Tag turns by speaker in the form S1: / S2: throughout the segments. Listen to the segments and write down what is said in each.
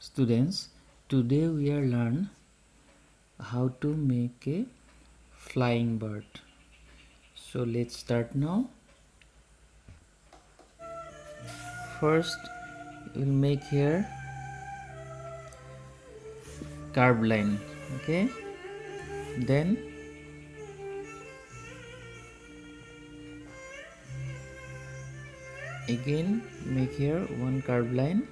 S1: Students, today we are learn how to make a flying bird. So let's start now. First, we'll make here curved line. Okay. Then again make here one curved line.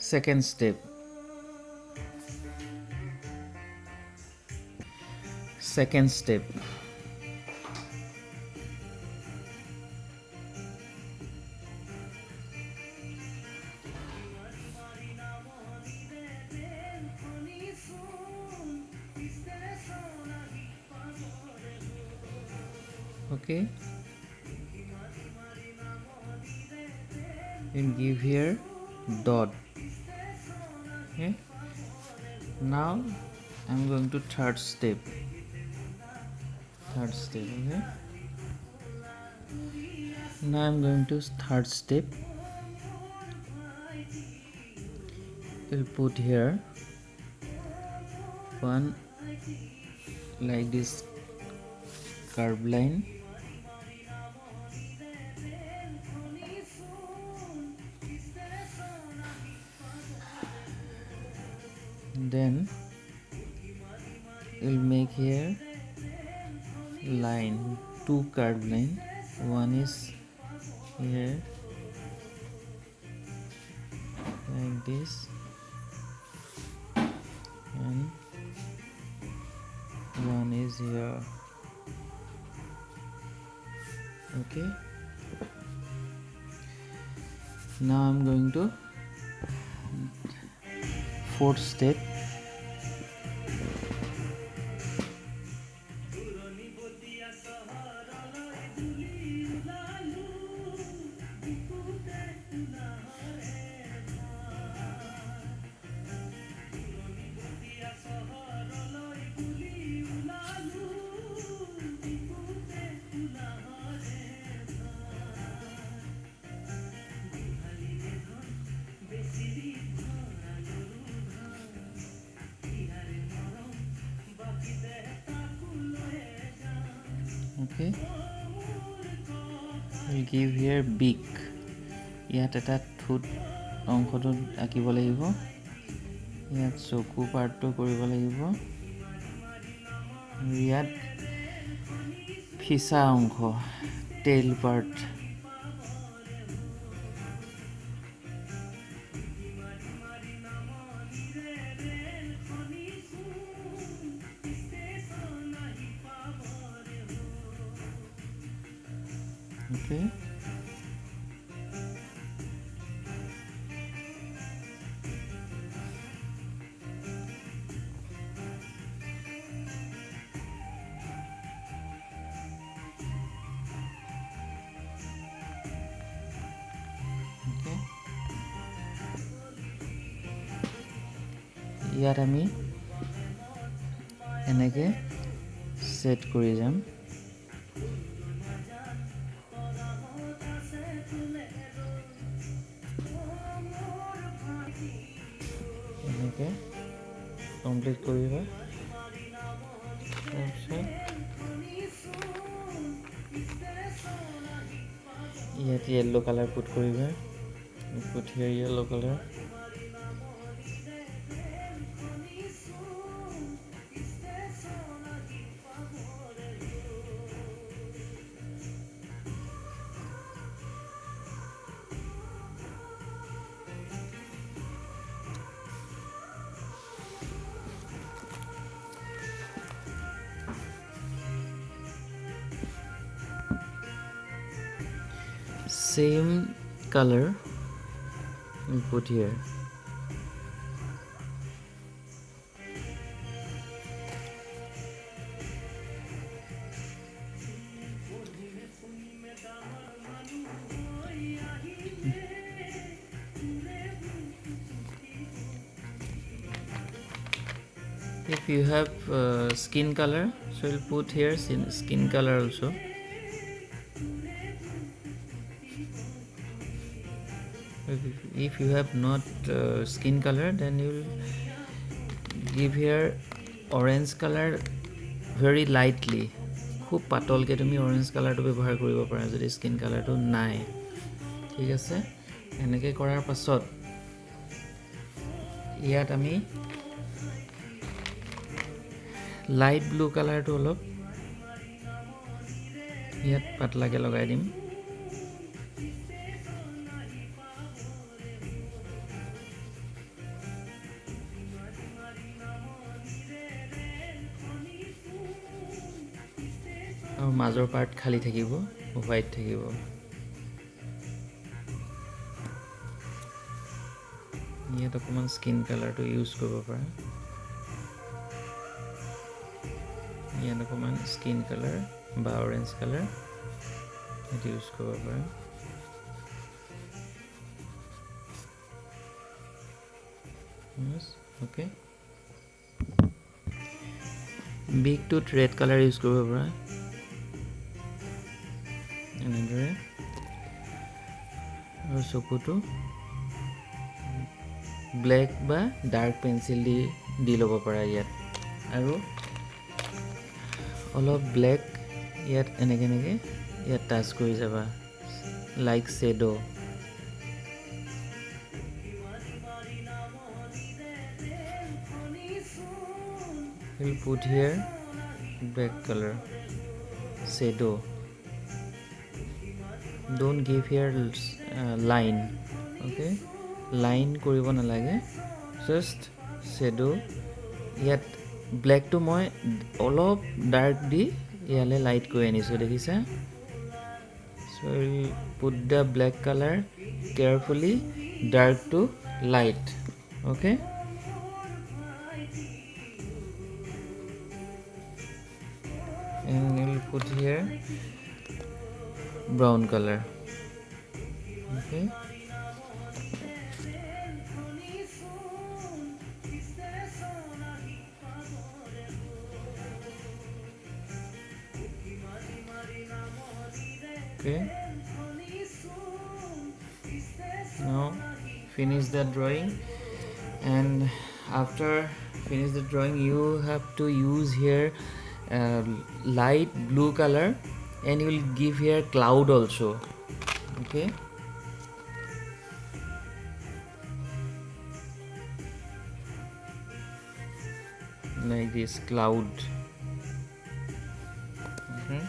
S1: Second step. Second step. Okay. And give here dot. Okay. Now I'm going to third step. Okay. Now I'm going to third step. We'll put here one like this curved line. Then we'll make here line, two curved line. One is here like this, and one is here. Okay. Now I'm going to fourth step. Okay, we give here beak. ইয়াত এটা ঠোঁট অংশটো আঁকিব লাগিব। ইয়াত চকু পাৰ্টটো কৰিব লাগিব। ইয়াত ফিছা অংশ, টেইল পাৰ্ট। Okay. ইয়াত আমি এনেকে সেট কৰি যাম। এনেকে কমপ্লিট কৰিবা। তাৰপিছত ইয়াত য়েল্লো কালাৰ পুট কৰিবা। Put here yellow colour. Same color we put here. if you have skin color, so we'll put here skin color also. If you have not skin color, then you'll give here orange color very lightly. খুব পাতলকে তুমি orange colorটো ব্যৱহাৰ কৰিব পাৰা যদি skin colorটো নাই ঠিক আছে এনেকৈ কৰাৰ পাছত ইয়াত আমি লাইট ব্লু কালাৰটো অলপ ইয়াত পাতলাকে লগাই দিম আৰু মাজৰ পাৰ্ট খালি থাকিব হোৱাইট থাকিব ইয়াত অকমান স্কিন কালাৰটো ইউজ কৰিব পাৰা ইয়াত অকমান স্কিন কালাৰ বা অৰেঞ্জ কালাৰ এটা ইউজ কৰিব পাৰা yes okay big to red color use কৰিব পাৰা এনেদৰে আৰু চকুটো ব্লেক বা ডাৰ্ক পেন্সিল দি ল'ব পাৰা ইয়াত আৰু অলপ ব্লেক ইয়াত এনেকে ইয়াত টাচ কৰি যাবা like shadow we'll put here black color shadow don't give here line okay line কৰিব নালাগে just shadow ইয়াত black to মই অলপ dark দি ইয়ালে light কৰি আনিছো দেখিছা so we'll put the black color carefully dark to light okay and we'll put here brown color okay okay now finish the drawing and after finish the drawing you have to use here light blue color and you will give here cloud also okay like this cloud okay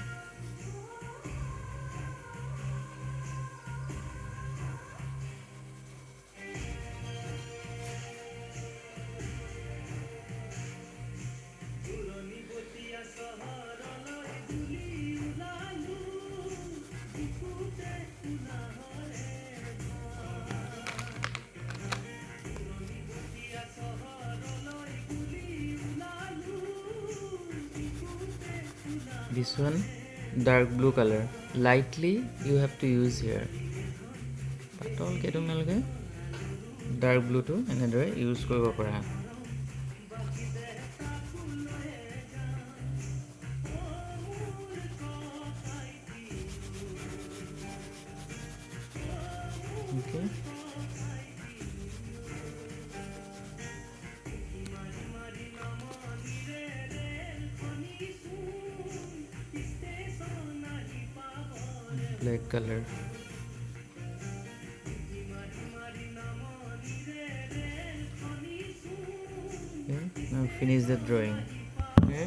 S1: this one dark blue color lightly you have to use here patol ke tumalge dark blue to enedore use koribo para okay black color okay now finish the drawing okay